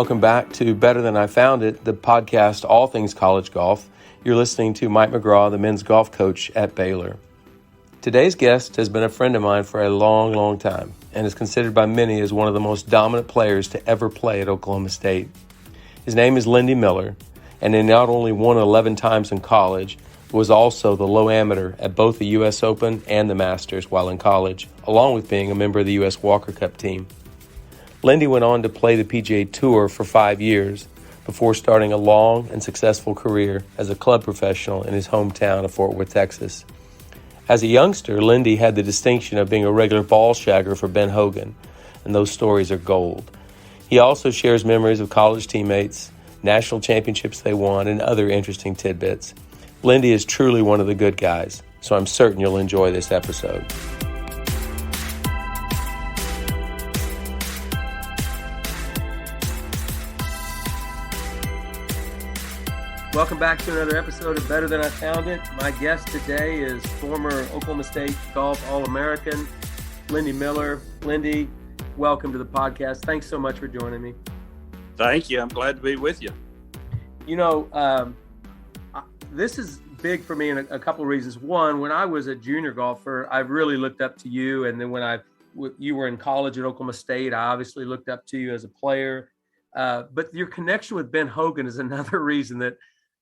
Welcome back to Better Than I Found It, the podcast all things college golf. You're listening to Mike McGraw, the men's golf coach at Baylor. Today's guest has been a friend of mine for a long, long time and is considered by many as one of the most dominant players to ever play at Oklahoma State. His name is Lindy Miller, and he not only won 11 times in college, but was also the low amateur at both the U.S. Open and the Masters while in college, along with being a member of the U.S. Walker Cup team. Lindy went on to play the PGA Tour for 5 years before starting a long and successful career as a club professional in his hometown of Fort Worth, Texas. As a youngster, Lindy had the distinction of being a regular ball shagger for Ben Hogan, and those stories are gold. He also shares memories of college teammates, national championships they won, and other interesting tidbits. Lindy is truly one of the good guys, so I'm certain you'll enjoy this episode. Welcome back to another episode of Better Than I Found It. My guest today is former Oklahoma State golf All-American, Lindy Miller. Lindy, welcome to the podcast. Thanks so much for joining me. Thank you. I'm glad to be with you. You know, this is big for me in a couple of reasons. One, when I was a junior golfer, I really looked up to you. And then when you were in college at Oklahoma State, I obviously looked up to you as a player. But your connection with Ben Hogan is another reason that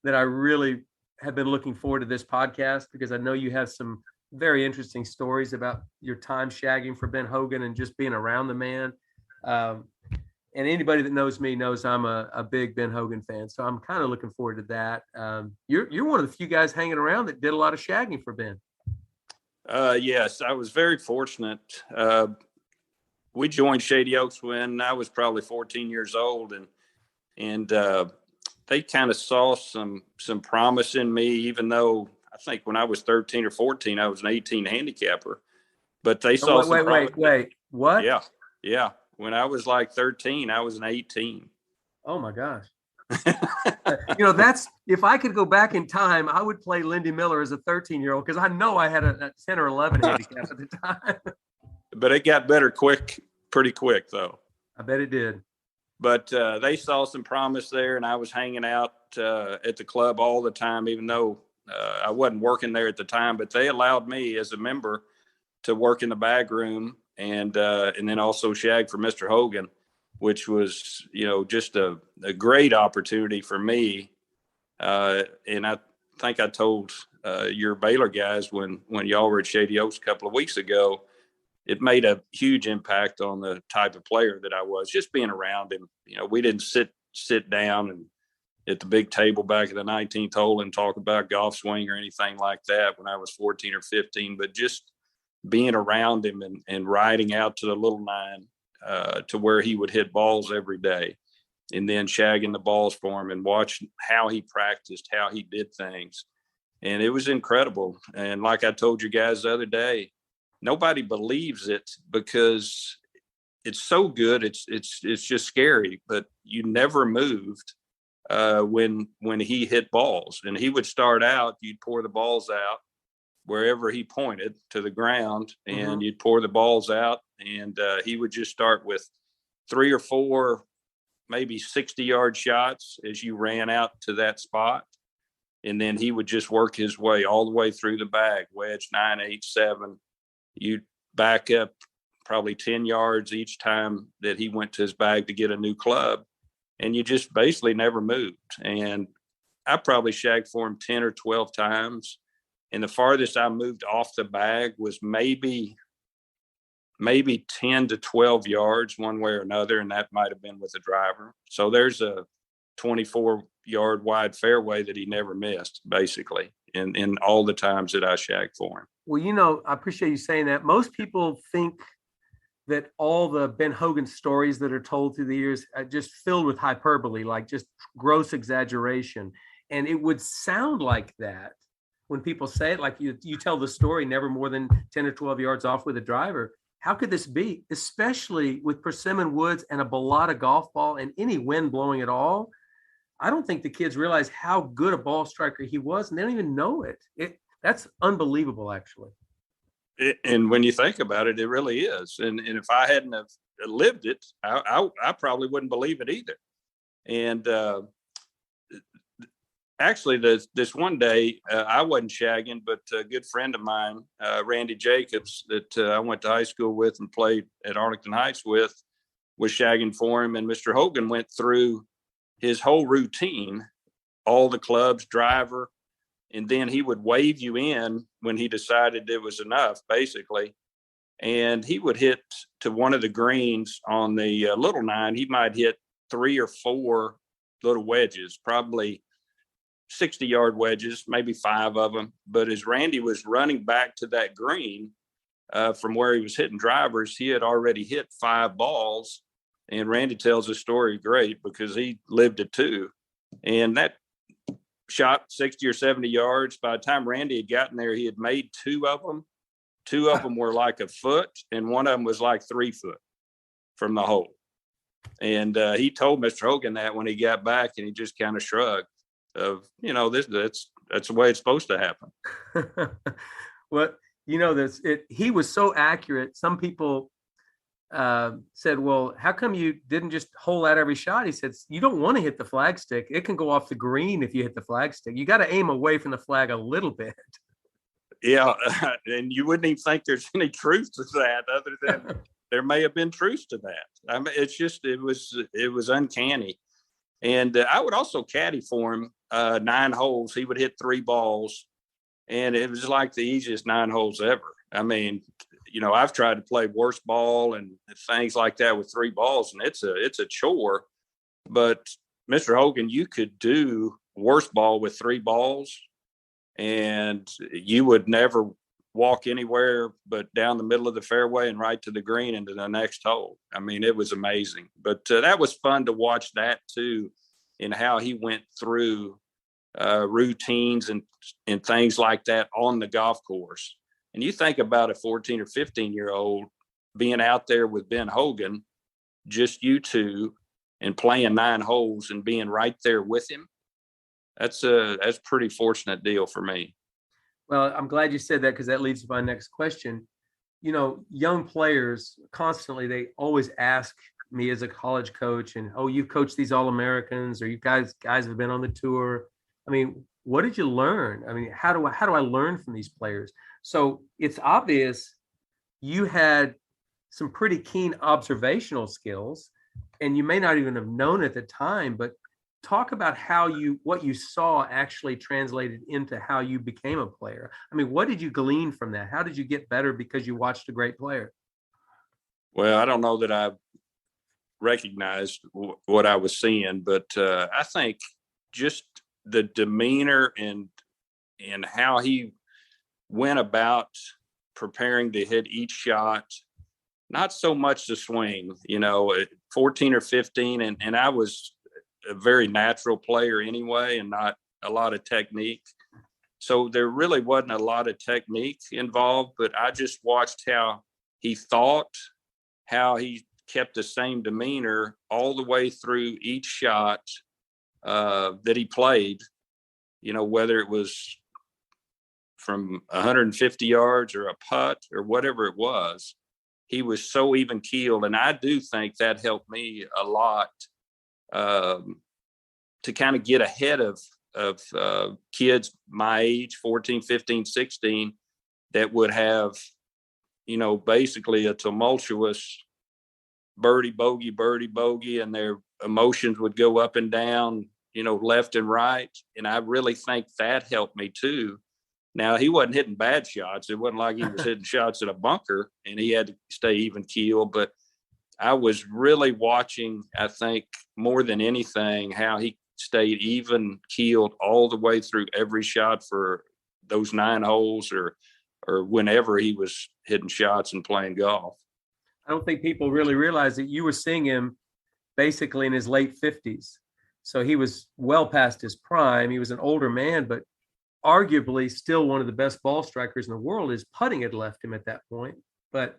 I really have been looking forward to this podcast, because I know you have some very interesting stories about your time shagging for Ben Hogan and just being around the man. And anybody that knows me knows I'm a big Ben Hogan fan. So I'm kind of looking forward to that. You're one of the few guys hanging around that did a lot of shagging for Ben. Yes, I was very fortunate. We joined Shady Oaks when I was probably 14 years old, and they kind of saw some promise in me, even though I think when I was 13 or 14, I was an 18 handicapper. But they saw some promise. Wait. What? Yeah. When I was like 13, I was an 18. Oh, my gosh. That's, if I could go back in time, I would play Lindy Miller as a 13-year-old, because I know I had a 10 or 11 handicap at the time. But it got better pretty quick, though. I bet it did. But they saw some promise there, and I was hanging out at the club all the time, even though I wasn't working there at the time. But they allowed me as a member to work in the bag room and then also shag for Mr. Hogan, which was, just a great opportunity for me. And I think I told your Baylor guys when y'all were at Shady Oaks a couple of weeks ago, it made a huge impact on the type of player that I was, just being around him. We didn't sit down and at the big table back at the 19th hole and talk about golf swing or anything like that when I was 14 or 15, but just being around him and riding out to the little nine to where he would hit balls every day, and then shagging the balls for him and watching how he practiced, how he did things. And it was incredible. And like I told you guys the other day, nobody believes it because it's so good. It's just scary, but you never moved when he hit balls. And he would start out, you'd pour the balls out wherever he pointed to the ground, and you'd pour the balls out, and he would just start with 3 or 4, maybe 60-yard shots as you ran out to that spot. And then he would just work his way all the way through the bag, wedge 9, 8, 7. You'd back up probably 10 yards each time that he went to his bag to get a new club, and you just basically never moved. And I probably shagged for him 10 or 12 times, and the farthest I moved off the bag was maybe 10 to 12 yards one way or another, and that might have been with a driver. So there's a 24-yard wide fairway that he never missed, basically, in all the times that I shagged for him. Well, I appreciate you saying that. Most people think that all the Ben Hogan stories that are told through the years are just filled with hyperbole, like just gross exaggeration. And it would sound like that when people say it, like you tell the story never more than 10 or 12 yards off with a driver. How could this be, especially with persimmon woods and a Bellata golf ball and any wind blowing at all? I don't think the kids realize how good a ball striker he was, and they don't even know it. That's unbelievable, actually. And when you think about it, it really is. And if I hadn't have lived it, I probably wouldn't believe it either. And actually, this one day, I wasn't shagging, but a good friend of mine, Randy Jacobs, that I went to high school with and played at Arlington Heights with, was shagging for him. And Mr. Hogan went through his whole routine, all the clubs, driver, and then he would wave you in when he decided it was enough, basically. And he would hit to one of the greens on the little nine. He might hit 3 or 4 little wedges, probably 60-yard wedges, maybe 5 of them. But as Randy was running back to that green from where he was hitting drivers, he had already hit 5 balls. And Randy tells the story great because he lived it too. And that shot 60 or 70 yards. By the time Randy had gotten there, he had made 2 of them. 2 of them were like a foot, and one of them was like 3 foot from the hole. And he told Mr. Hogan that when he got back, and he just kind of shrugged of, that's the way it's supposed to happen. Well, he was so accurate. Some people said, well, how come you didn't just hole out every shot? He said, you don't want to hit the flag stick. It can go off the green if you hit the flag stick. You got to aim away from the flag a little bit. Yeah, and you wouldn't even think there's any truth to that, other than there may have been truth to that. I mean, it was uncanny. And I would also caddy for him 9 holes. He would hit 3 balls, and it was like the easiest 9 holes ever. I mean, I've tried to play worst ball and things like that with 3 balls, and it's a chore. But Mr. Hogan, you could do worst ball with 3 balls, and you would never walk anywhere but down the middle of the fairway and right to the green into the next hole. I mean, it was amazing. But that was fun to watch that too, and how he went through routines and things like that on the golf course. And you think about a 14 or 15-year-old being out there with Ben Hogan, just you two, and playing 9 holes and being right there with him. That's a pretty fortunate deal for me. Well, I'm glad you said that, because that leads to my next question. Young players constantly, they always ask me as a college coach, and, oh, you've coached these All-Americans, or you guys have been on the tour. I mean, what did you learn? I mean, how do I learn from these players? So it's obvious you had some pretty keen observational skills, and you may not even have known at the time, but talk about what you saw actually translated into how you became a player. I mean, what did you glean from that? How did you get better because you watched a great player? Well, I don't know that I recognized what I was seeing, but I think just the demeanor and how he went about preparing to hit each shot, not so much the swing, at 14 or 15. And I was a very natural player anyway, and not a lot of technique. So there really wasn't a lot of technique involved, but I just watched how he thought, how he kept the same demeanor all the way through each shot that he played, whether it was from 150 yards or a putt or whatever it was. He was so even keeled. And I do think that helped me a lot to kind of get ahead of kids my age, 14, 15, 16, that would have, basically a tumultuous birdie, bogey, and their emotions would go up and down, left and right. And I really think that helped me too. Now, he wasn't hitting bad shots. It wasn't like he was hitting shots at a bunker and he had to stay even keel, but I was really watching, I think, more than anything, how he stayed even keeled all the way through every shot for those 9 holes or whenever he was hitting shots and playing golf. I don't think people really realize that you were seeing him basically in his late 50s. So he was well past his prime. He was an older man, but arguably still one of the best ball strikers in the world. His putting had left him at that point, but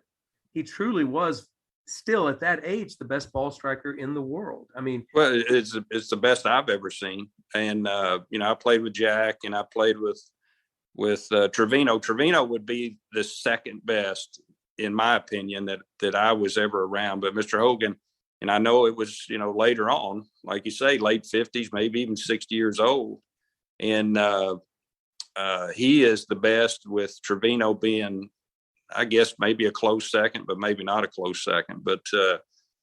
he truly was still at that age the best ball striker in the world. I mean, well, it's the best I've ever seen. And I played with Jack, and I played with Trevino. Trevino would be the second best, in my opinion, that I was ever around. But Mr. Hogan, And I know it was, later on, like you say, late 50s, maybe even 60 years old. And he is the best, with Trevino being, I guess, maybe a close second, but maybe not a close second. But,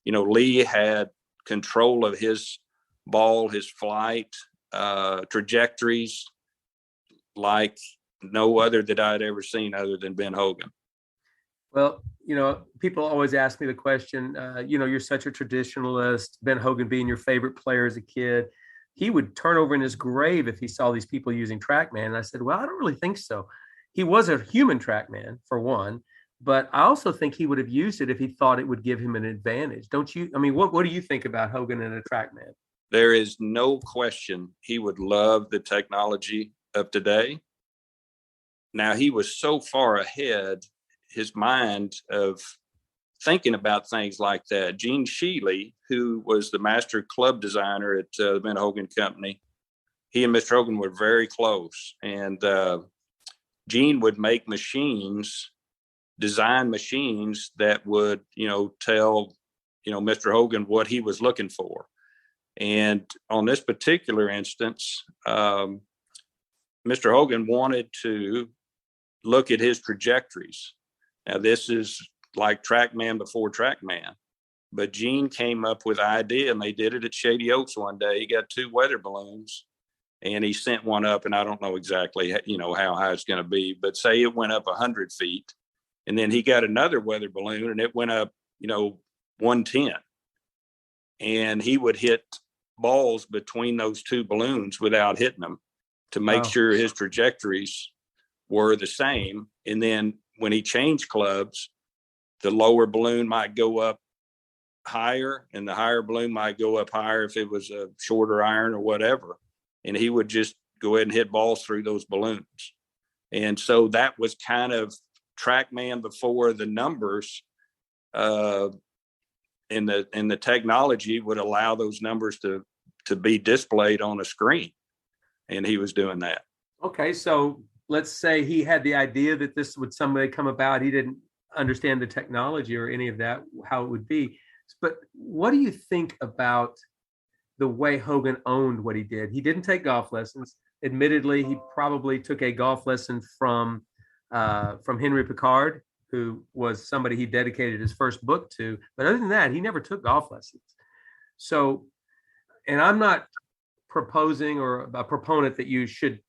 Lee had control of his ball, his flight, trajectories like no other that I'd ever seen other than Ben Hogan. Well, people always ask me the question, you're such a traditionalist, Ben Hogan being your favorite player as a kid. He would turn over in his grave if he saw these people using TrackMan. And I said, well, I don't really think so. He was a human TrackMan, for one, but I also think he would have used it if he thought it would give him an advantage. Don't you? I mean, what do you think about Hogan and a TrackMan? There is no question he would love the technology of today. Now, he was so far ahead, his mind, of thinking about things like that. Gene Sheely, who was the master club designer at the Ben Hogan Company, he and Mr. Hogan were very close. And Gene would make design machines that would, tell, Mr. Hogan what he was looking for. And on this particular instance, Mr. Hogan wanted to look at his trajectories. Now, this is like TrackMan before TrackMan, but Gene came up with an idea, and they did it at Shady Oaks one day. He got 2 weather balloons, and he sent one up, and I don't know exactly, how high it's going to be, but say it went up 100 feet, and then he got another weather balloon, and it went up, 110, and he would hit balls between those 2 balloons without hitting them to make sure his trajectories were the same. And then when he changed clubs, the lower balloon might go up higher, and the higher balloon might go up higher if it was a shorter iron or whatever. And he would just go ahead and hit balls through those balloons. And so that was kind of TrackMan before the numbers, and the technology would allow those numbers to be displayed on a screen. And he was doing that. Okay, so let's say he had the idea that this would someday come about. He didn't understand the technology or any of that, how it would be. But what do you think about the way Hogan owned what he did? He didn't take golf lessons. Admittedly, he probably took a golf lesson from Henry Picard, who was somebody he dedicated his first book to. But other than that, he never took golf lessons. So, and I'm not proposing or a proponent that you should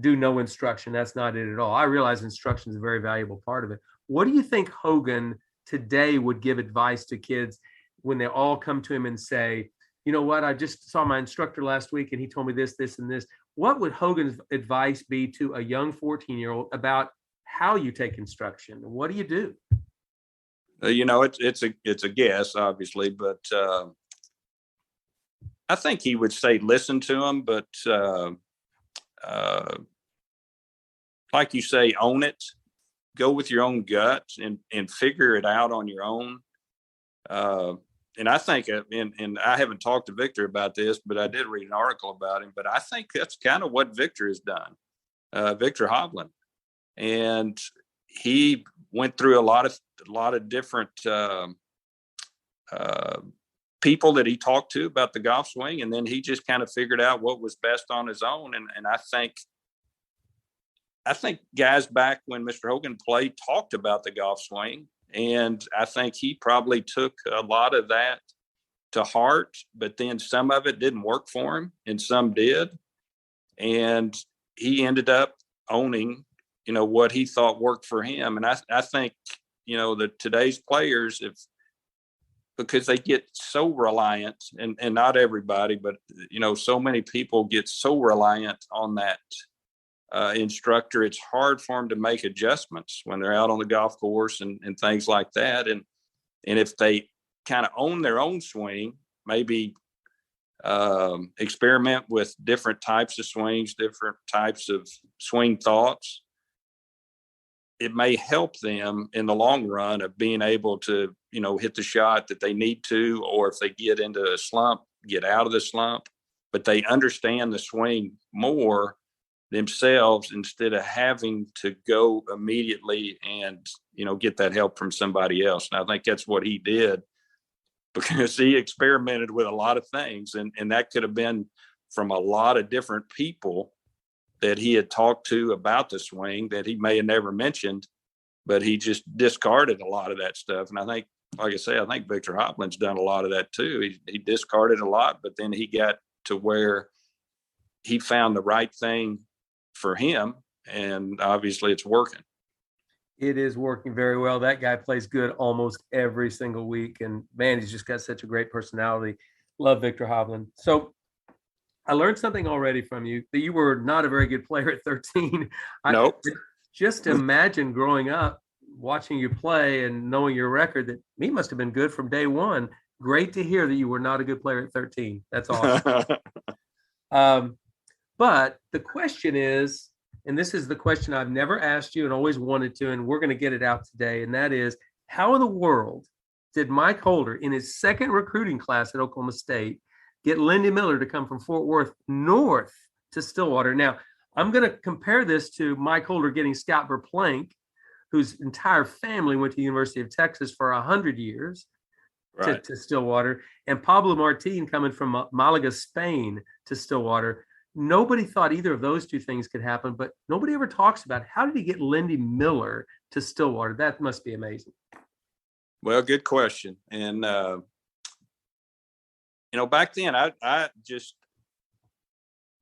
do no instruction. That's not it at all. I realize instruction is a very valuable part of it. What do you think Hogan today would give advice to kids when they all come to him and say, you know what, I just saw my instructor last week and he told me this, this, and this. What would Hogan's advice be to a young 14-year-old about how you take instruction? What do you do? It's a guess, obviously, but I think he would say listen to him, but like you say, own it. Go with your own gut and figure it out on your own. And I think, and I haven't talked to Victor about this, but I did read an article about him. But I think that's kind of what Victor has done, Victor Hovland, and he went through a lot of different people that he talked to about the golf swing, and then he just kind of figured out what was best on his own. And I think guys back when Mr. Hogan played talked about the golf swing, and I think he probably took a lot of that to heart, but then some of it didn't work for him and some did. And he ended up owning, what he thought worked for him. And I think, that today's players, because they get so reliant, and not everybody, but, so many people get so reliant on that instructor, it's hard for them to make adjustments when they're out on the golf course and things like that. And if they kind of own their own swing, maybe experiment with different types of swings, different types of swing thoughts, it may help them in the long run of being able to, hit the shot that they need to, or if they get into a slump, get out of the slump, but they understand the swing more themselves instead of having to go immediately and, get that help from somebody else. And I think that's what he did. because he experimented with a lot of things, and that could have been from a lot of different people that he had talked to about the swing that he may have never mentioned, but he just discarded a lot of that stuff. And I think, like I say, I think Victor Hovland's done a lot of that too. He discarded a lot, but then he got to where he found the right thing for him, and obviously it's working. It is working very well. That guy plays good almost every single week. And man, he's just got such a great personality. Love Victor Hovland. So I learned something already from you, that you were not a very good player at 13. Nope. Just imagine growing up, watching you play and knowing your record, that he must have been good from day one. Great to hear that you were not a good player at 13. That's awesome. But the question is, and this is the question I've never asked you and always wanted to, and we're going to get it out today. And that is, how in the world did Mike Holder, in his second recruiting class at Oklahoma State, get Lindy Miller to come from Fort Worth north to Stillwater? Now, I'm going to compare this to Mike Holder getting Scott Verplank, whose entire family went to the University of Texas for 100 years, right, to Stillwater, and Pablo Martin coming from Malaga, Spain to Stillwater. Nobody thought either of those two things could happen, but nobody ever talks about how did he get Lindy Miller to Stillwater. That must be amazing. Well, good question. And, back then I just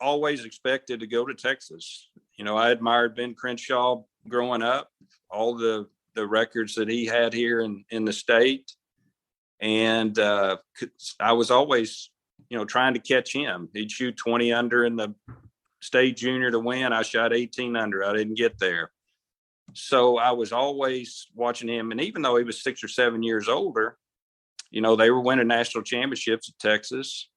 always expected to go to Texas. I admired Ben Crenshaw growing up, all the records that he had here in the state. And I was always, trying to catch him. He'd shoot 20 under in the state junior to win. I shot 18 under. I didn't get there. So I was always watching him. And even though he was 6 or 7 years older, they were winning national championships at Texas.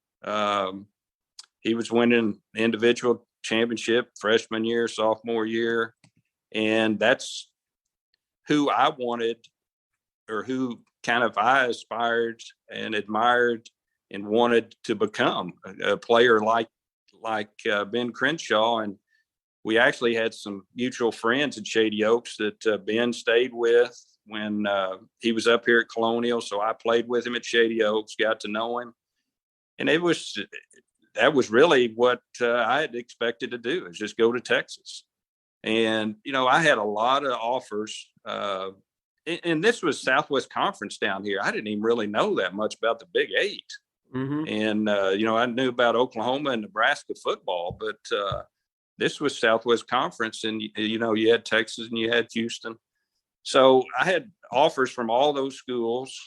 He was winning individual championship freshman year, sophomore year. And that's who I wanted, or who kind of I aspired and admired and wanted to become a player like Ben Crenshaw. And we actually had some mutual friends at Shady Oaks that Ben stayed with when he was up here at Colonial. So I played with him at Shady Oaks, got to know him. And that was really what I had expected to do, is just go to Texas. And, I had a lot of offers. And this was Southwest Conference down here. I didn't even really know that much about the Big Eight. Mm-hmm. And, I knew about Oklahoma and Nebraska football, but this was Southwest Conference. And, you had Texas and you had Houston. So I had offers from all those schools,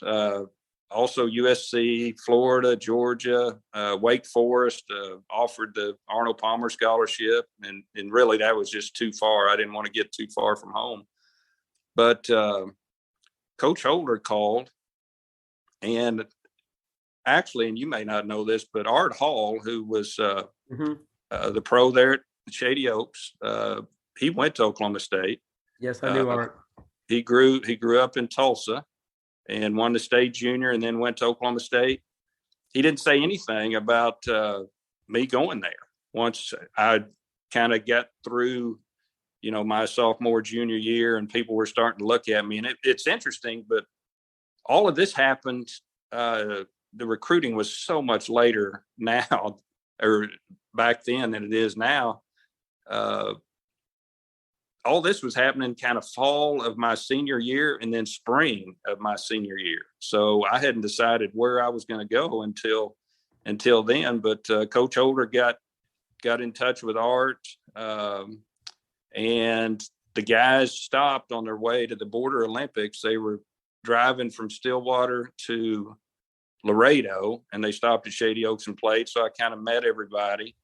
also USC, Florida, Georgia, Wake Forest, offered the Arnold Palmer Scholarship. And really that was just too far. I didn't want to get too far from home. But Coach Holder called, and actually, and you may not know this, but Art Hall, who was the pro there at Shady Oaks, he went to Oklahoma State. Yes, I knew Art. He grew up in Tulsa and won the state junior, and then went to Oklahoma State. He didn't say anything about me going there. Once I kind of got through, my sophomore, junior year, and people were starting to look at me. And it's interesting, but all of this happened. The recruiting was so much later now, or back then, than it is now. All this was happening kind of fall of my senior year and then spring of my senior year. So I hadn't decided where I was going to go until then. But Coach Holder got in touch with Art, and the guys stopped on their way to the Border Olympics. They were driving from Stillwater to Laredo, and they stopped at Shady Oaks and played. So I kind of met everybody.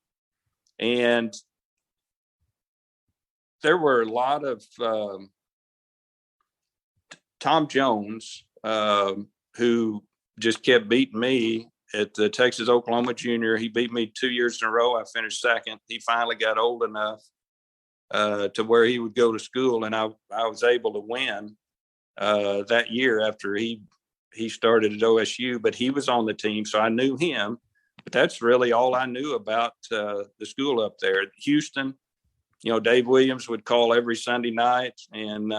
And there were a lot of Tom Jones, who just kept beating me at the Texas-Oklahoma Junior. He beat me 2 years in a row. I finished second. He finally got old enough to where he would go to school, and I was able to win that year after he started at OSU. But he was on the team, so I knew him. But that's really all I knew about the school up there. Houston, Dave Williams would call every Sunday night, and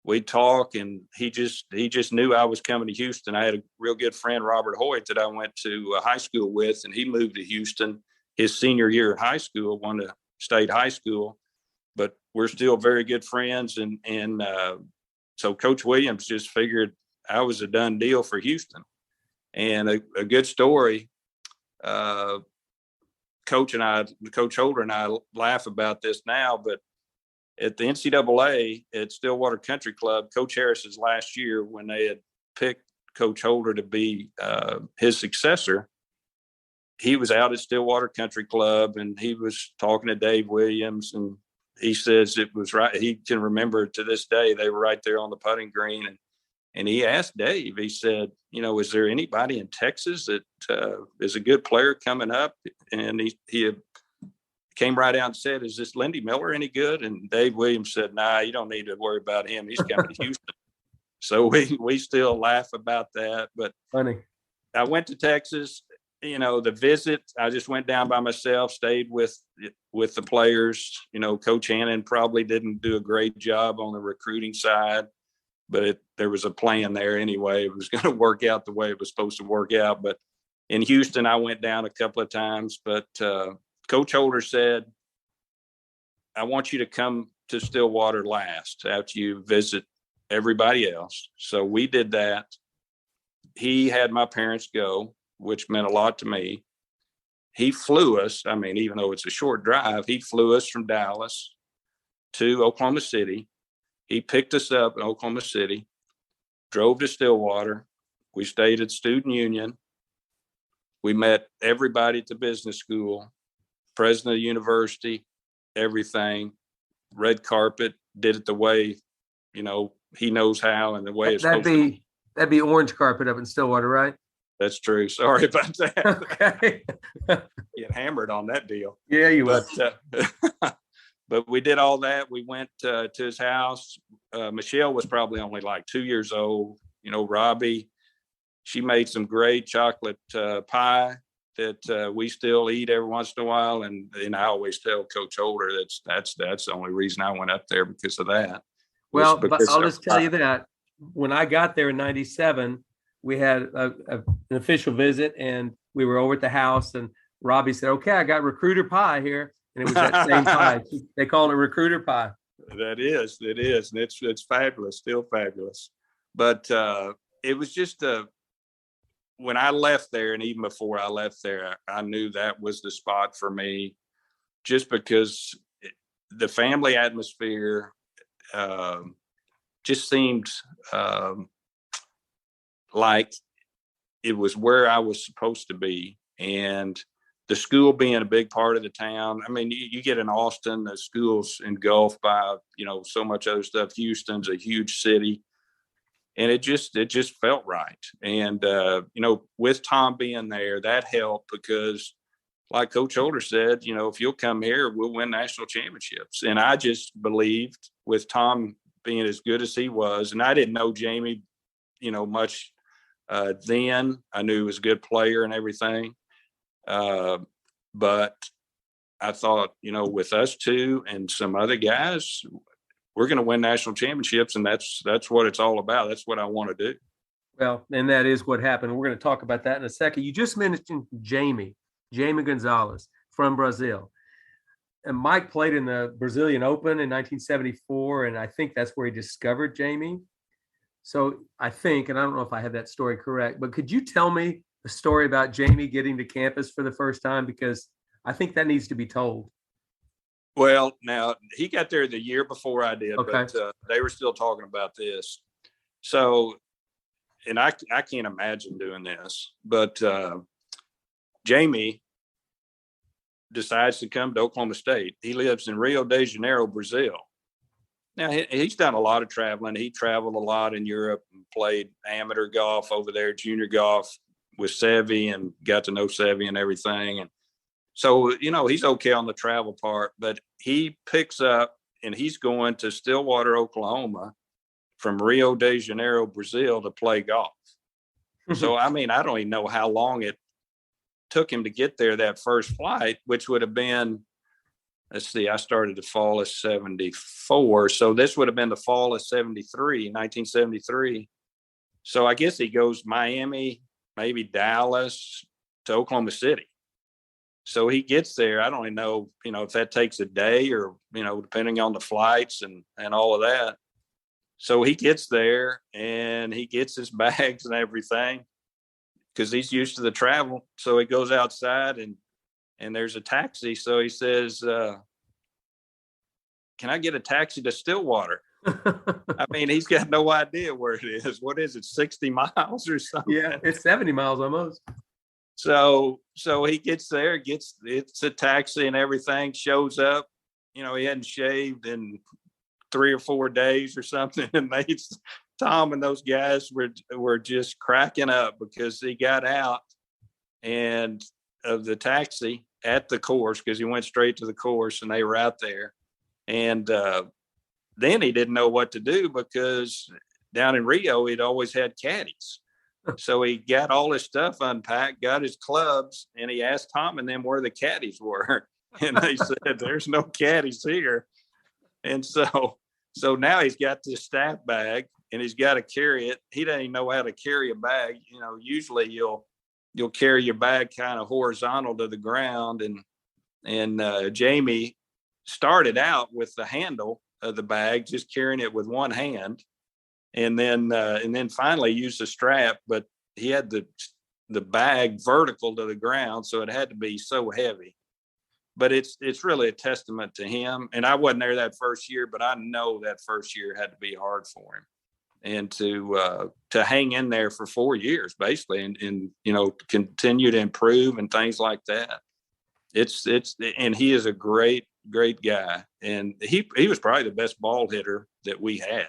we'd talk, and he just knew I was coming to Houston. I had a real good friend, Robert Hoyt, that I went to high school with, and he moved to Houston his senior year in high school, won a state high school, but we're still very good friends. And so Coach Williams just figured I was a done deal for Houston. And a good story, Coach Holder and I laugh about this now, but at the NCAA at Stillwater Country Club, Coach Harris's last year, when they had picked Coach Holder to be his successor, he was out at Stillwater Country Club, and he was talking to Dave Williams, and he says it was right. He can remember to this day, they were right there on the putting green. And he asked Dave, he said, is there anybody in Texas that is a good player coming up? And he came right out and said, is this Lindy Miller any good? And Dave Williams said, nah, you don't need to worry about him. He's coming to Houston. So we still laugh about that. But funny. I went to Texas, the visit, I just went down by myself, stayed with the players. Coach Hannon probably didn't do a great job on the recruiting side, but there was a plan there anyway. It was going to work out the way it was supposed to work out. But in Houston, I went down a couple of times, but Coach Holder said, I want you to come to Stillwater last after you visit everybody else. So we did that. He had my parents go, which meant a lot to me. He flew us. I mean, even though it's a short drive, he flew us from Dallas to Oklahoma City. He picked us up in Oklahoma City, drove to Stillwater. We stayed at Student Union. We met everybody at the business school, president of the university, everything, red carpet, did it the way, he knows how and the way it's supposed to be. That'd be orange carpet up in Stillwater, right? That's true. Sorry about that. Okay. Get hammered on that deal. Yeah, you would. But we did all that. We went to his house. Michelle was probably only like 2 years old. Robbie, she made some great chocolate pie that we still eat every once in a while. And I always tell Coach Holder that's the only reason I went up there, because of that. Well, but I'll just tell you that when I got there in '97, we had an official visit, and we were over at the house, and Robbie said, okay, I got recruiter pie here. And it was that same pie. They call it recruiter pie. It is. And it's fabulous, still fabulous. But it was just when I left there, and even before I left there, I knew that was the spot for me, just because the family atmosphere just seemed like it was where I was supposed to be. And the school being a big part of the town. I mean, you get in Austin, the school's engulfed by, so much other stuff. Houston's a huge city. And it just felt right. And, with Tom being there, that helped, because like Coach Holder said, if you'll come here, we'll win national championships. And I just believed, with Tom being as good as he was, and I didn't know Jamie, much then. I knew he was a good player and everything. But I thought, with us two and some other guys, we're going to win national championships, and that's what it's all about. That's what I want to do. Well, and that is what happened. We're going to talk about that in a second. You just mentioned Jamie Gonzalez from Brazil. And Mike played in the Brazilian Open in 1974, and I think that's where he discovered Jamie. So I think, and I don't know if I have that story correct, but could you tell me the story about Jamie getting to campus for the first time? Because I think that needs to be told. Well, now, he got there the year before I did, okay. But they were still talking about this. So, and I can't imagine doing this, but Jamie decides to come to Oklahoma State. He lives in Rio de Janeiro, Brazil. Now, he's done a lot of traveling. He traveled a lot in Europe and played amateur golf over there, junior golf with Seve, and got to know Seve and everything. And so, he's okay on the travel part, but he picks up and he's going to Stillwater, Oklahoma from Rio de Janeiro, Brazil to play golf. So, I mean, I don't even know how long it took him to get there that first flight, which would have been let's see, I started the fall of 74. So this would have been the fall of 1973. So I guess he goes Miami, maybe Dallas to Oklahoma City. So he gets there. I don't even know, if that takes a day or, depending on the flights and all of that. So he gets there and he gets his bags and everything because he's used to the travel. So he goes outside and there's a taxi. So he says, can I get a taxi to Stillwater? I mean, he's got no idea where it is. What is it, 60 miles or something? Yeah, it's 70 miles almost. So he gets there, it's a taxi and everything, shows up. He hadn't shaved in 3 or 4 days or something. And Tom and those guys were just cracking up because he got out and of the taxi at the course because he went straight to the course and they were out there. And then he didn't know what to do because down in Rio, he'd always had caddies. So he got all his stuff unpacked, got his clubs, and he asked Tom and them where the caddies were. And they said, there's no caddies here. And so now he's got this staff bag and he's got to carry it. He doesn't even know how to carry a bag. Usually you'll carry your bag kind of horizontal to the ground. And Jamie started out with the handle of the bag, just carrying it with one hand. And then finally used the strap, but he had the bag vertical to the ground, so it had to be so heavy. But it's really a testament to him. And I wasn't there that first year, but I know that first year had to be hard for him. And to hang in there for 4 years, basically, and continue to improve and things like that. And he is a great guy, and he was probably the best ball hitter that we had.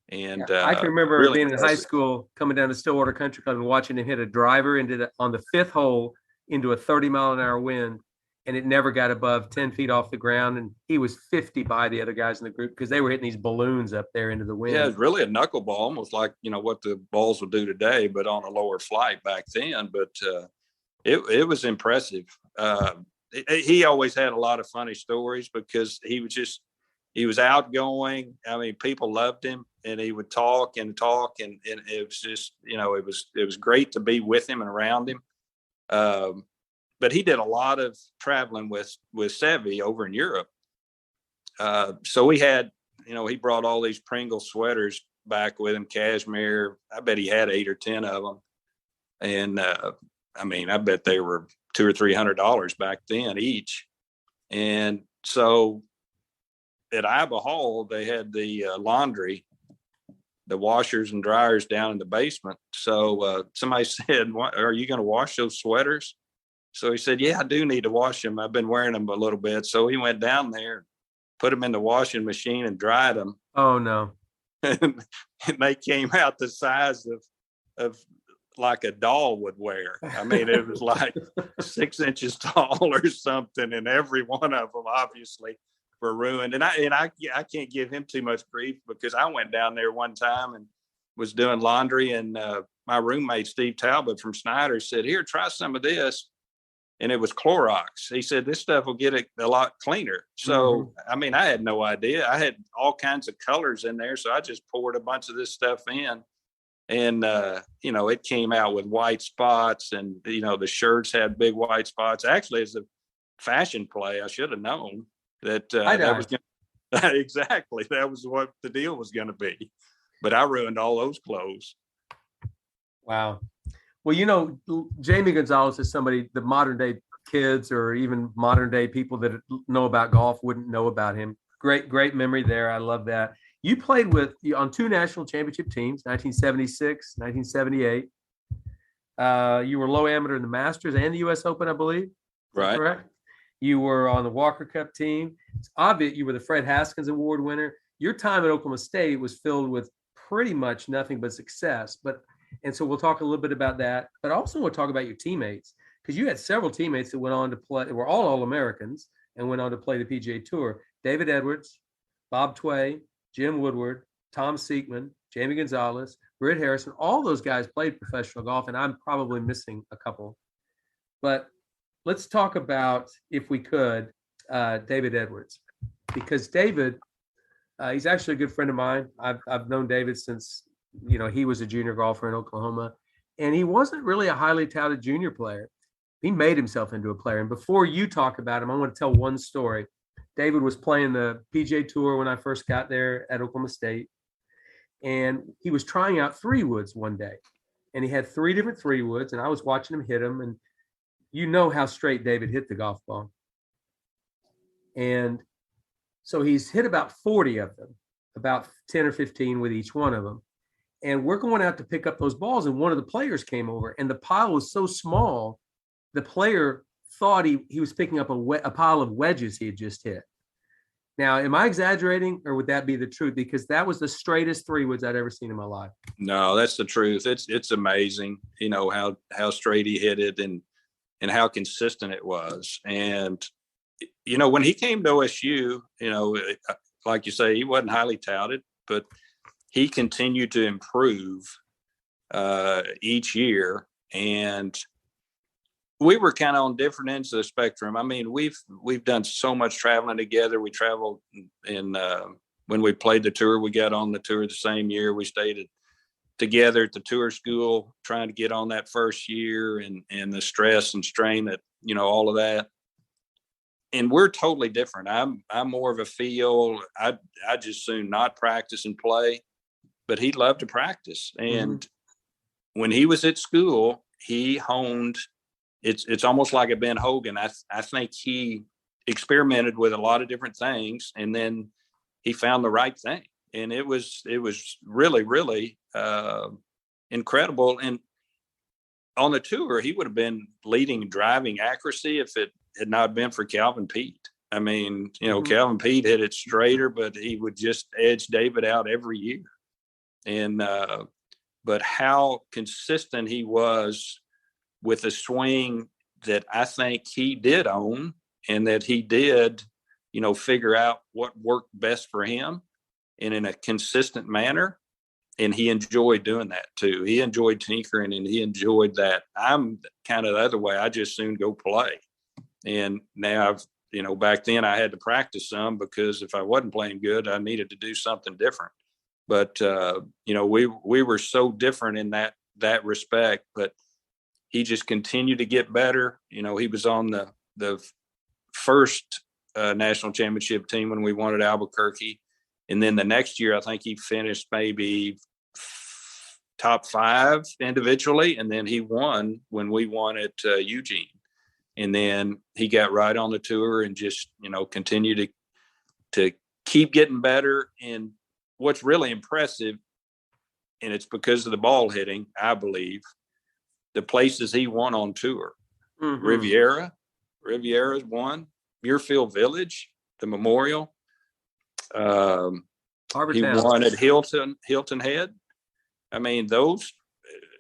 And I can remember really being in high school, coming down to Stillwater Country Club and watching him hit a driver on the 5th hole into a 30-mile-an-hour wind, and it never got above 10 feet off the ground. And he was 50 by the other guys in the group because they were hitting these balloons up there into the wind. Yeah, it's really a knuckleball, almost like what the balls will do today, but on a lower flight back then. But it was impressive. He always had a lot of funny stories because he was outgoing. I mean, people loved him, and he would talk, and it was just, it was great to be with him and around him. But he did a lot of traveling with Seve over in Europe. So we had, he brought all these Pringle sweaters back with him, cashmere. I bet he had 8 or 10 of them. And I bet they were $200 or $300 back then each. And so at Iba Hall, they had the laundry, the washers and dryers down in the basement. So somebody said, are you going to wash those sweaters? So he said, yeah, I do need to wash them. I've been wearing them a little bit. So he went down there, put them in the washing machine and dried them. Oh, no. And they came out the size of like a doll would wear. I mean, it was like 6 inches tall or something. And every one of them obviously were ruined. And I can't give him too much grief because I went down there one time and was doing laundry, and my roommate, Steve Talbot from Snyder, said, here, try some of this. And it was Clorox. He said, this stuff will get it a lot cleaner. So, I had no idea. I had all kinds of colors in there. So I just poured a bunch of this stuff in. And, it came out with white spots, and, the shirts had big white spots. Actually, as a fashion play, I should have known that that was exactly, that was what the deal was going to be. But I ruined all those clothes. Wow. Well, Jamie Gonzalez is somebody the modern day kids or even modern day people that know about golf wouldn't know about him. Great memory there. I love that. You played on 2 national championship teams, 1976, 1978. You were low amateur in the Masters and the U.S. Open, I believe. Right. Correct. You were on the Walker Cup team. It's obvious you were the Fred Haskins Award winner. Your time at Oklahoma State was filled with pretty much nothing but success. And so we'll talk a little bit about that, but also we'll talk about your teammates, because you had several teammates that went on to play, were all Americans and went on to play the PGA Tour. David Edwards, Bob Tway, Jim Woodward, Tom Seekman, Jamie Gonzalez, Britt Harrison, all those guys played professional golf, and I'm probably missing a couple. But let's talk about, if we could, David Edwards, because David, he's actually a good friend of mine. I've known David since, he was a junior golfer in Oklahoma, and he wasn't really a highly touted junior player. He made himself into a player. And before you talk about him, I want to tell one story. David was playing the PGA Tour when I first got there at Oklahoma State, and he was trying out 3-woods one day, and he had 3 different 3-woods, and I was watching him hit them, and you know how straight David hit the golf ball. And so he's hit about 40 of them, about 10 or 15 with each one of them. And we're going out to pick up those balls, and one of the players came over, and the pile was so small, the player thought he was picking up a pile of wedges he had just hit. Now, am I exaggerating, or would that be the truth? Because that was the straightest 3-woods I'd ever seen in my life. No, that's the truth. It's amazing, how straight he hit it and how consistent it was. And, when he came to OSU, like you say, he wasn't highly touted, but he continued to improve each year. And we were kind of on different ends of the spectrum. I mean, we've done so much traveling together. We traveled when we played the tour, we got on the tour the same year. We stayed together at the tour school, trying to get on that first year and the stress and strain that, all of that. And we're totally different. I'm more of a feel. I just soon not practice and play, but he loved to practice. And when he was at school, he honed. It's almost like a Ben Hogan. I think he experimented with a lot of different things, and then he found the right thing. And it was really, really incredible. And on the tour, he would have been leading driving accuracy if it had not been for Calvin Pete. I mean, Calvin Pete hit it straighter, but he would just edge David out every year. And but how consistent he was with a swing that I think he did own, and that he did, figure out what worked best for him and in a consistent manner. And he enjoyed doing that too. He enjoyed tinkering, and he enjoyed that. I'm kind of the other way. I just soon go play. And now back then I had to practice some, because if I wasn't playing good, I needed to do something different. But, we were so different in that respect, but he just continued to get better. He was on the first national championship team when we won at Albuquerque. And then the next year, I think he finished maybe top 5 individually. And then he won when we won at Eugene. And then he got right on the tour and just, continued to keep getting better. And what's really impressive, and it's because of the ball hitting, I believe, the places he won on tour. Riviera's won, Muirfield Village, the Memorial. He won at Hilton Head. I mean, those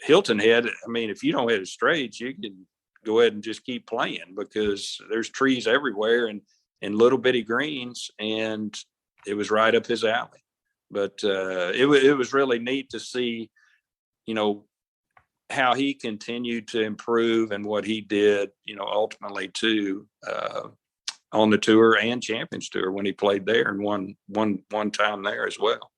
Hilton Head, if you don't hit it straight, you can go ahead and just keep playing, because there's trees everywhere and little bitty greens, and it was right up his alley. But it was really neat to see, how he continued to improve and what he did, ultimately too, on the tour and Champions Tour when he played there and won one time there as well.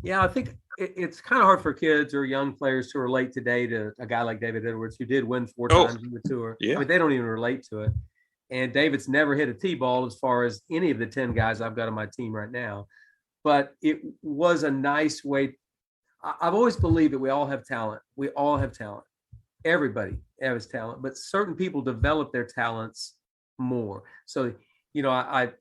Yeah, I think it's kind of hard for kids or young players to relate today to a guy like David Edwards, who did win 4 times in the tour. Yeah. They don't even relate to it. And David's never hit a T-ball as far as any of the 10 guys I've got on my team right now. But it was a nice way. I've always believed that we all have talent. We all have talent. Everybody has talent, but certain people develop their talents more. So, I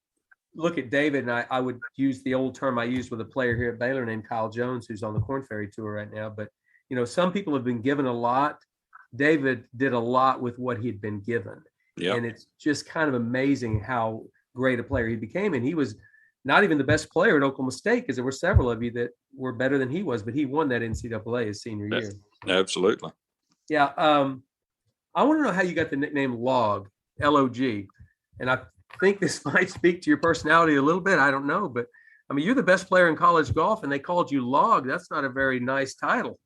look at David, and I would use the old term I used with a player here at Baylor named Kyle Jones, who's on the Korn Ferry Tour right now. But, some people have been given a lot. David did a lot with what he'd been given. Yep. And it's just kind of amazing how great a player he became. And he was not even the best player at Oklahoma State, because there were several of you that were better than he was, but he won that NCAA his senior year. Absolutely. Yeah. I want to know how you got the nickname Log, L-O-G. And I think this might speak to your personality a little bit. I don't know, but you're the best player in college golf, and they called you Log. That's not a very nice title.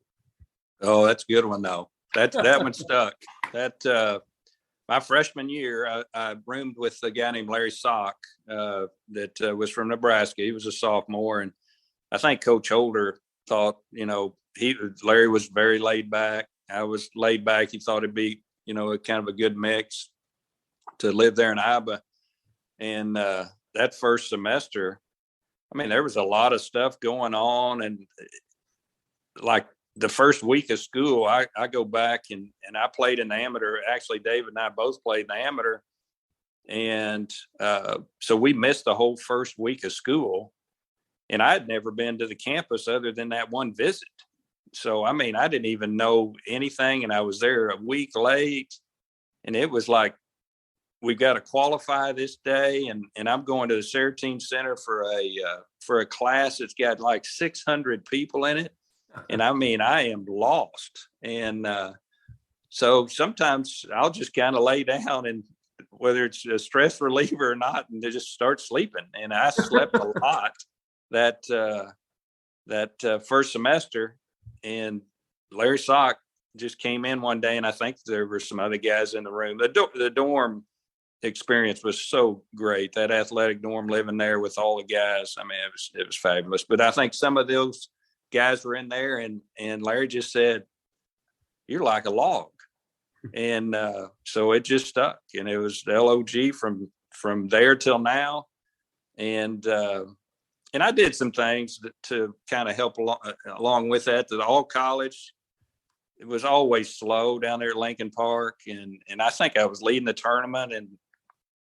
Oh, that's a good one though. That one stuck. That my freshman year, I roomed with a guy named Larry Sock that was from Nebraska. He was a sophomore, and I think Coach Holder thought, Larry was very laid back. I was laid back. He thought it'd be, a kind of a good mix to live there in Iowa. And that first semester, I mean, there was a lot of stuff going on, and like the first week of school, I go back and I played in the amateur. Actually, David and I both played in the amateur. And so we missed the whole first week of school. And I had never been to the campus other than that one visit. So, I mean, I didn't even know anything. And I was there a week late. And it was like, we've got to qualify this day. And I'm going to the Serotonin Center for a class that's got like 600 people in it. And I mean, I am lost. And so sometimes I'll just kind of lay down, and whether it's a stress reliever or not, and just start sleeping. And I slept a lot that first semester. And Larry Sock just came in one day, and I think there were some other guys in the room. The dorm experience was so great. That athletic dorm, living there with all the guys. I mean, it was fabulous. But I think some of those guys were in there, and Larry just said, "You're like a log." And so it just stuck, and it was the LOG from there till now. And I did some things to kind of help along with that. The all college, it was always slow down there at Lincoln Park, and I think I was leading the tournament, and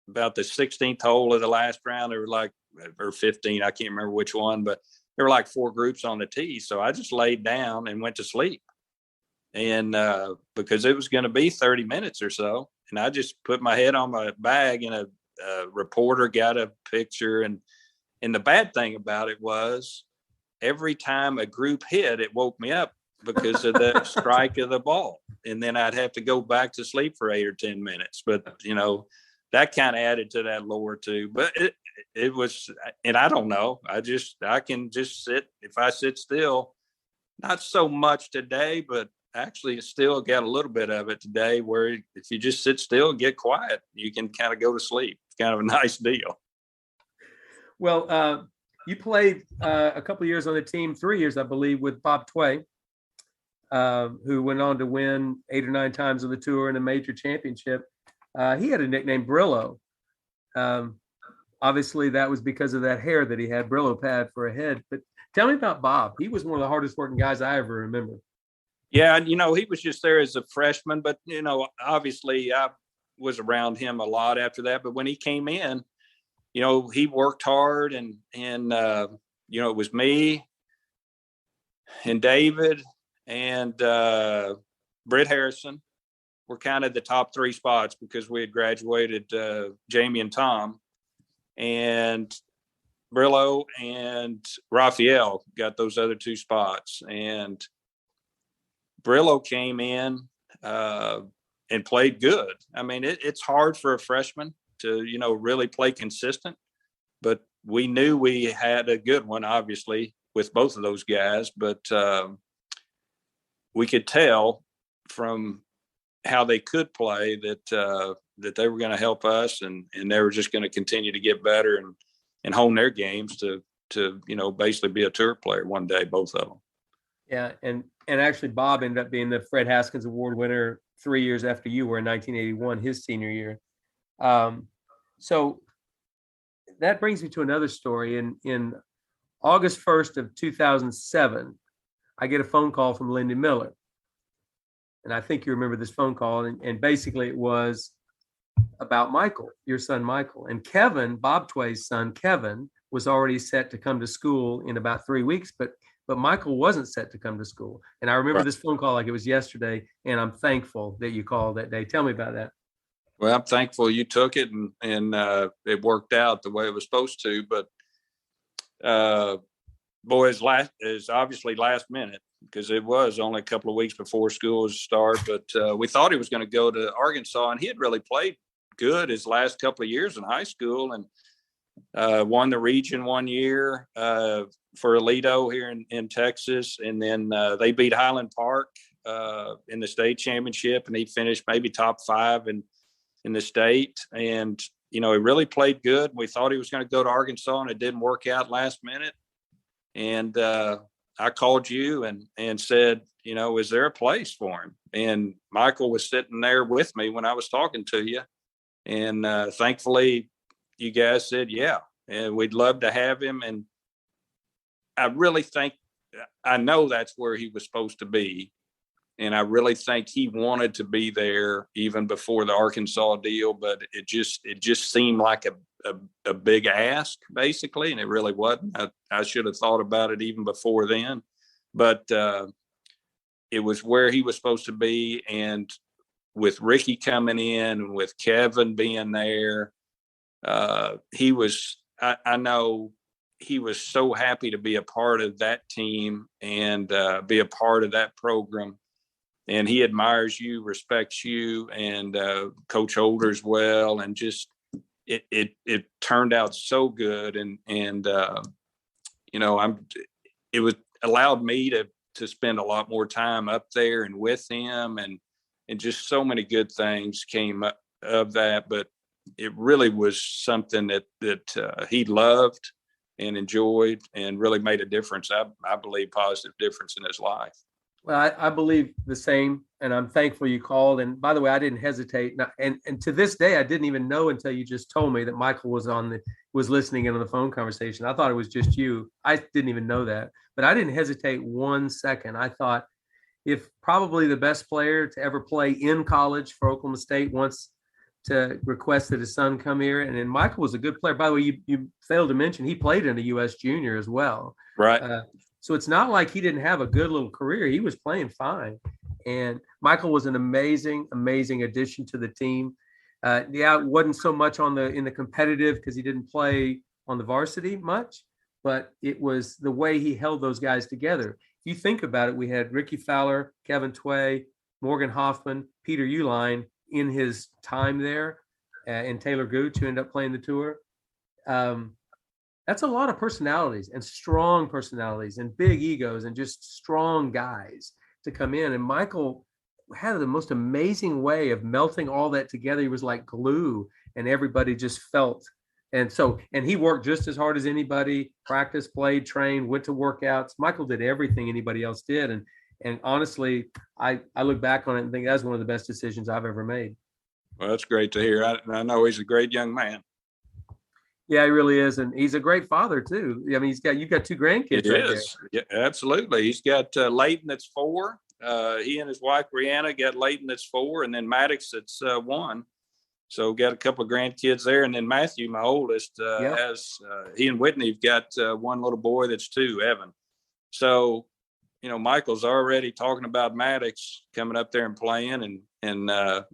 about the 16th hole of the last round, there were like, or 15, I can't remember which one, but there were like 4 groups on the tee. So I just laid down and went to sleep. And because it was going to be 30 minutes or so, and I just put my head on my bag, and a reporter got a picture. And the bad thing about it was every time a group hit, it woke me up because of the strike of the ball. And then I'd have to go back to sleep for 8 or 10 minutes. But, that kind of added to that lore too. But it was, and I don't know, I can just sit. If I sit still, not so much today, but actually still got a little bit of it today, where if you just sit still and get quiet, you can kind of go to sleep. It's kind of a nice deal. Well, you played a couple of years on the team, 3 years, I believe, with Bob Tway, who went on to win 8 or 9 times on the tour and a major championship. He had a nickname, Brillo. Obviously, that was because of that hair that he had, Brillo pad for a head. But tell me about Bob. He was one of the hardest working guys I ever remember. Yeah, he was just there as a freshman, but, obviously I was around him a lot after that. But when he came in, he worked hard, and it was me and David and Britt Harrison were kind of the top 3 spots, because we had graduated Jamie and Tom, and Brillo and Raphael got those other 2 spots. And Brillo came in and played good. I mean, it's hard for a freshman to, really play consistent, but we knew we had a good one, obviously, with both of those guys. But we could tell from how they could play that they were going to help us, and they were just going to continue to get better and hone their games to basically be a tour player one day, both of them. Yeah, and actually Bob ended up being the Fred Haskins Award winner 3 years after you were, in 1981, his senior year. So that brings me to another story. In August 1st of 2007, I get a phone call from Lindy Miller. And I think you remember this phone call. And basically it was about Mikkel, your son, Mikkel. And Kevin, Bob Tway's son, Kevin, was already set to come to school in about 3 weeks, but Mikkel wasn't set to come to school. And I remember this phone call like it was yesterday, and I'm thankful that you called that day. Tell me about that. Well, I'm thankful you took it, and it worked out the way it was supposed to. But is obviously last minute, because it was only a couple of weeks before school was start. But we thought he was going to go to Arkansas, and he had really played good his last couple of years in high school, and won the region one year for Alito here in Texas. And then they beat Highland Park in the state championship, and he finished maybe top 5. And in the state. And, he really played good. We thought he was going to go to Arkansas, and it didn't work out last minute. And I called you and said, is there a place for him? And Michael was sitting there with me when I was talking to you. And thankfully, you guys said, yeah, and we'd love to have him. And I know that's where he was supposed to be. And I really think he wanted to be there even before the Arkansas deal, but it just seemed like a big ask, basically, and it really wasn't. I should have thought about it even before then, but it was where he was supposed to be. And with Ricky coming in and with Kevin being there, I know he was so happy to be a part of that team and be a part of that program. And he admires you, respects you, and Coach Holder as well. And just it turned out so good, and it was allowed me to spend a lot more time up there and with him, and just so many good things came up of that. But it really was something that he loved and enjoyed, and really made a difference. I believe positive difference in his life. Well, I believe the same, and I'm thankful you called. And by the way, I didn't hesitate, and to this day, I didn't even know until you just told me that Michael was listening in on the phone conversation. I thought it was just you. I didn't even know that, but I didn't hesitate 1 second. I thought, if probably the best player to ever play in college for Oklahoma State wants to request that his son come here, and then Michael was a good player. By the way, you failed to mention he played in the U.S. Junior as well, right? So it's not like he didn't have a good little career. He was playing fine. And Michael was an amazing, amazing addition to the team. It wasn't so much in the competitive, because he didn't play on the varsity much, but it was the way he held those guys together. If you think about it, we had Ricky Fowler, Kevin Tway, Morgan Hoffman, Peter Uline in his time there, and Taylor Gooch, who ended up playing the tour. That's a lot of personalities, and strong personalities, and big egos, and just strong guys to come in. And Michael had the most amazing way of melting all that together. He was like glue, and everybody just felt. And he worked just as hard as anybody, practiced, played, trained, went to workouts. Michael did everything anybody else did. And honestly, I look back on it and think that's one of the best decisions I've ever made. Well, that's great to hear. I know he's a great young man. Yeah, he really is, and he's a great father too. I mean, you've got 2 grandkids. He right is. there. Yeah, absolutely. He's got Leighton that's 4. He and his wife Brianna got Leighton that's 4, and then Maddox that's 1. So got a couple of grandkids there, and then Matthew, my oldest, has he and Whitney have got one little boy that's 2, Evan. So Michael's already talking about Maddox coming up there and playing, and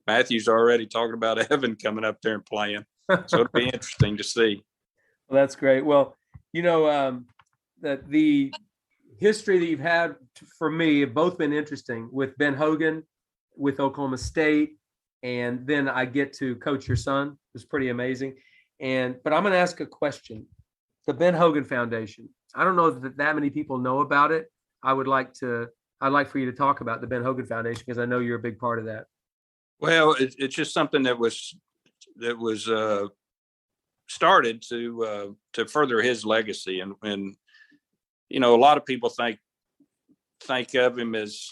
Matthew's already talking about Evan coming up there and playing. So it'll be interesting to see. Well, that's great. Well, the history that you've had for me have both been interesting, with Ben Hogan, with Oklahoma State, and then I get to coach your son. It was pretty amazing. But I'm going to ask a question. The Ben Hogan Foundation. I don't know that many people know about it. I'd like for you to talk about the Ben Hogan Foundation, because I know you're a big part of that. Well, it's just something that was started to further his legacy, and a lot of people think of him as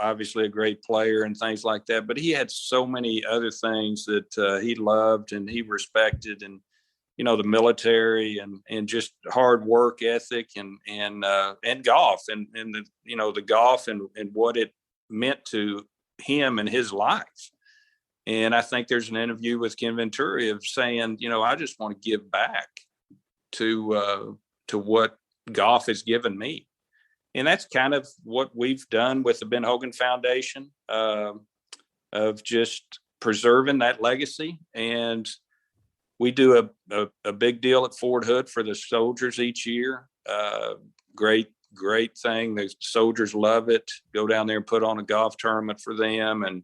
obviously a great player and things like that, but he had so many other things that he loved and he respected, and the military and just hard work ethic and golf and the golf and what it meant to him and his life. And I think there's an interview with Ken Venturi of saying, I just want to give back to what golf has given me. And that's kind of what we've done with the Ben Hogan Foundation, of just preserving that legacy. And we do a big deal at Fort Hood for the soldiers each year. Great thing. The soldiers love it. Go down there and put on a golf tournament for them and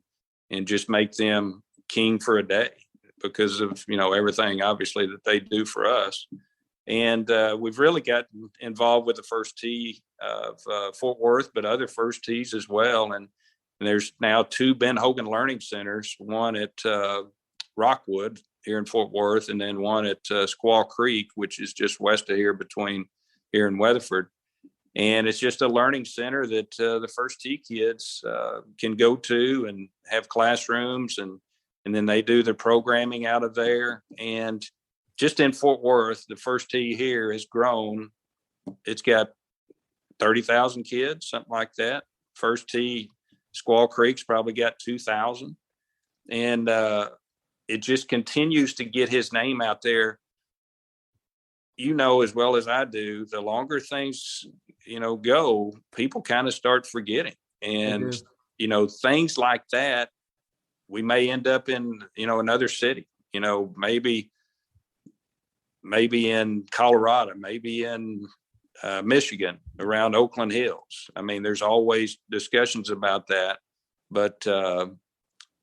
just make them king for a day because of, everything obviously that they do for us. And we've really gotten involved with the first tee of Fort Worth, but other first tees as well. And there's now 2 Ben Hogan Learning Centers, one at Rockwood here in Fort Worth, and then one at Squaw Creek, which is just west of here between here and Weatherford. And it's just a learning center that the first tee kids can go to and have classrooms, and then they do their programming out of there. And just in Fort Worth, the first tee here has grown. It's got 30,000 kids, something like that. First tee, Squaw Creek's probably got 2,000. And it just continues to get his name out there. You know, as well as I do, the longer things, go, people kind of start forgetting. And, things like that, we may end up in, another city, maybe in Colorado, maybe in Michigan, around Oakland Hills. I mean, there's always discussions about that, but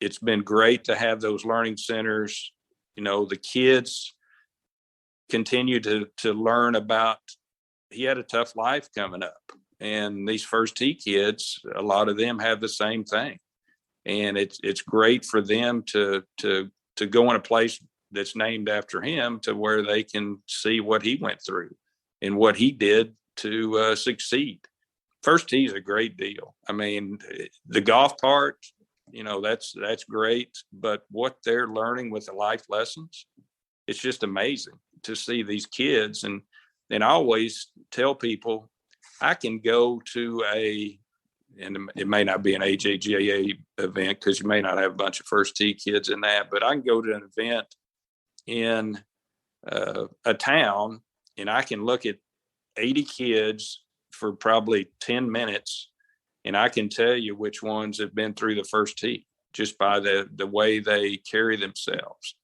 it's been great to have those learning centers. The kids continue to learn about, he had a tough life coming up, and these first tee kids, a lot of them have the same thing. And it's great for them to go in a place that's named after him, to where they can see what he went through and what he did to succeed. First tee is a great deal. I mean, the golf part, that's great, but what they're learning with the life lessons, it's just amazing to see these kids. And I always tell people, I can go to and it may not be an AJGA event, because you may not have a bunch of first tee kids in that, but I can go to an event in a town, and I can look at 80 kids for probably 10 minutes, and I can tell you which ones have been through the first tee just by the way they carry themselves.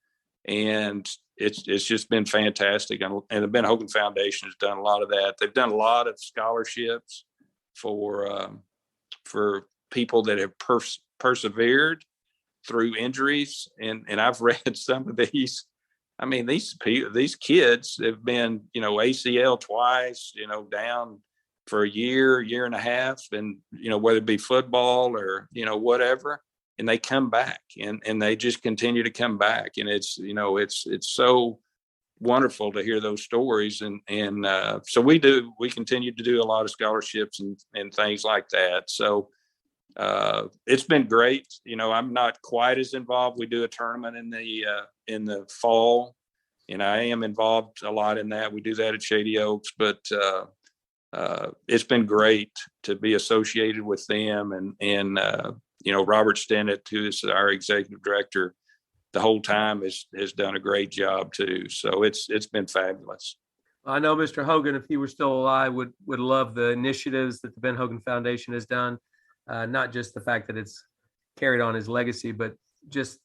And it's just been fantastic. And the Ben Hogan Foundation has done a lot of that. They've done a lot of scholarships for people that have persevered through injuries. And I've read some of these. I mean, these kids have been, ACL twice, down for a year and a half, and, whether it be football or, whatever, and they come back and they just continue to come back. And it's so wonderful to hear those stories. And so we continue to do a lot of scholarships and things like that. So it's been great. I'm not quite as involved. We do a tournament in the fall, and I am involved a lot in that. We do that at Shady Oaks, but it's been great to be associated with them. And Robert Stennett, who is our executive director, the whole time has done a great job too. So it's been fabulous. I know Mr. Hogan, if he were still alive, would love the initiatives that the Ben Hogan Foundation has done. Not just the fact that it's carried on his legacy, but just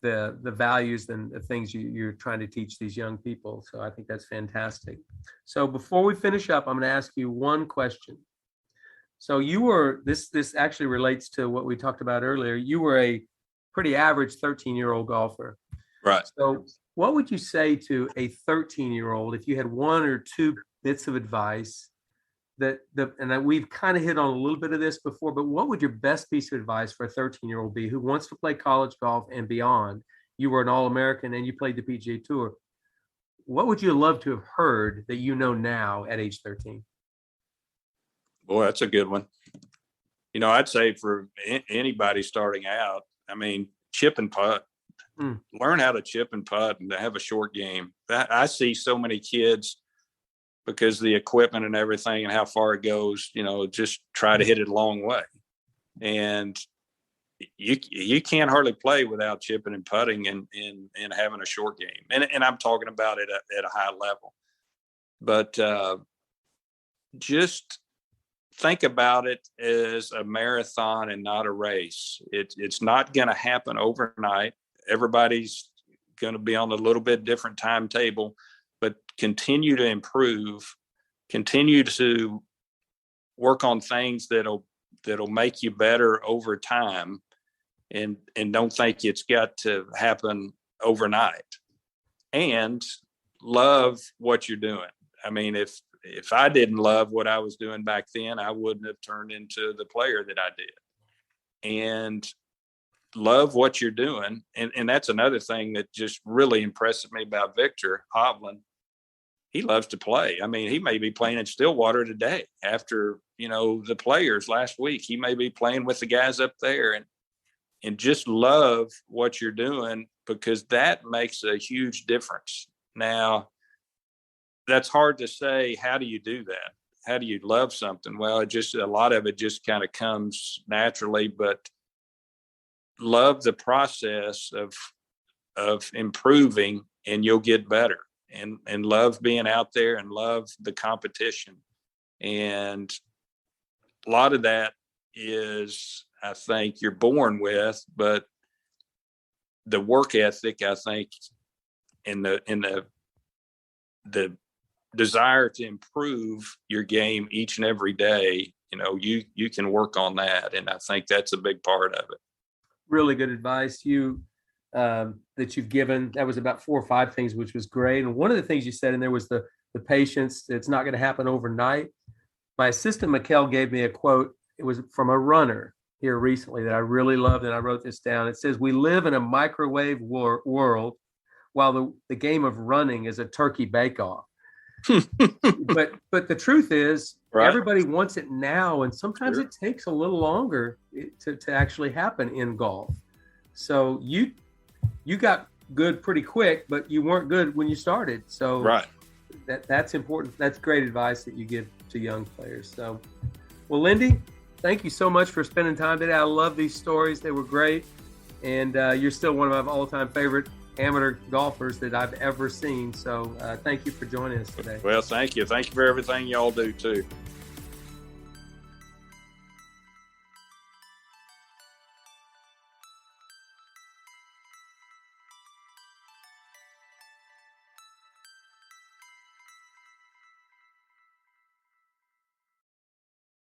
the values and the things you're trying to teach these young people. So I think that's fantastic. So before we finish up, I'm going to ask you one question. So this actually relates to what we talked about earlier. You were a pretty average 13-year-old golfer. Right. So what would you say to a 13-year-old if you had one or two bits of advice and we've kind of hit on a little bit of this before, but what would your best piece of advice for a 13-year-old be who wants to play college golf and beyond? You were an All-American and you played the PGA Tour. What would you love to have heard that you know now at age 13? Boy, that's a good one. I'd say for anybody starting out, I mean, chip and putt. Learn how to chip and putt and to have a short game. I see so many kids, because the equipment and everything and how far it goes, just try to hit it a long way. And you can't hardly play without chipping and putting and having a short game. And I'm talking about it at a high level. But just think about it as a marathon and not a race. It's not going to happen overnight. Everybody's going to be on a little bit different timetable, but continue to improve, continue to work on things that'll make you better over time, and don't think it's got to happen overnight. And love what you're doing. I mean, if I didn't love what I was doing back then, I wouldn't have turned into the player that I did. And love what you're doing. And that's another thing that just really impressed me about Victor Hovland. He loves to play. I mean, he may be playing in Stillwater today after, the Players last week. He may be playing with the guys up there and just love what you're doing, because that makes a huge difference. Now, that's hard to say. How do you do that? How do you love something? Well, a lot of it just kind of comes naturally, but love the process of improving, and you'll get better, and love being out there, and love the competition. And a lot of that is, I think, you're born with, but the work ethic, I think, and the desire to improve your game each and every day, you can work on that. And I think that's a big part of it. Really good advice that you've given. That was about 4 or 5 things, which was great. And one of the things you said in there was the patience. It's not going to happen overnight. My assistant Mikkel gave me a quote. It was from a runner here recently that I really loved, and I wrote this down. It says, "We live in a microwave world, while the game of running is a turkey bake-off." but the truth is, right, everybody wants it now, and sometimes it takes a little longer to actually happen in golf. So you got good pretty quick, but you weren't good when you started. So right, that's important. That's great advice that you give to young players. So, well, Lindy, thank you so much for spending time today. I love these stories. They were great. And you're still one of my all-time favorite amateur golfers that I've ever seen. So thank you for joining us today. Well, thank you. Thank you for everything y'all do too.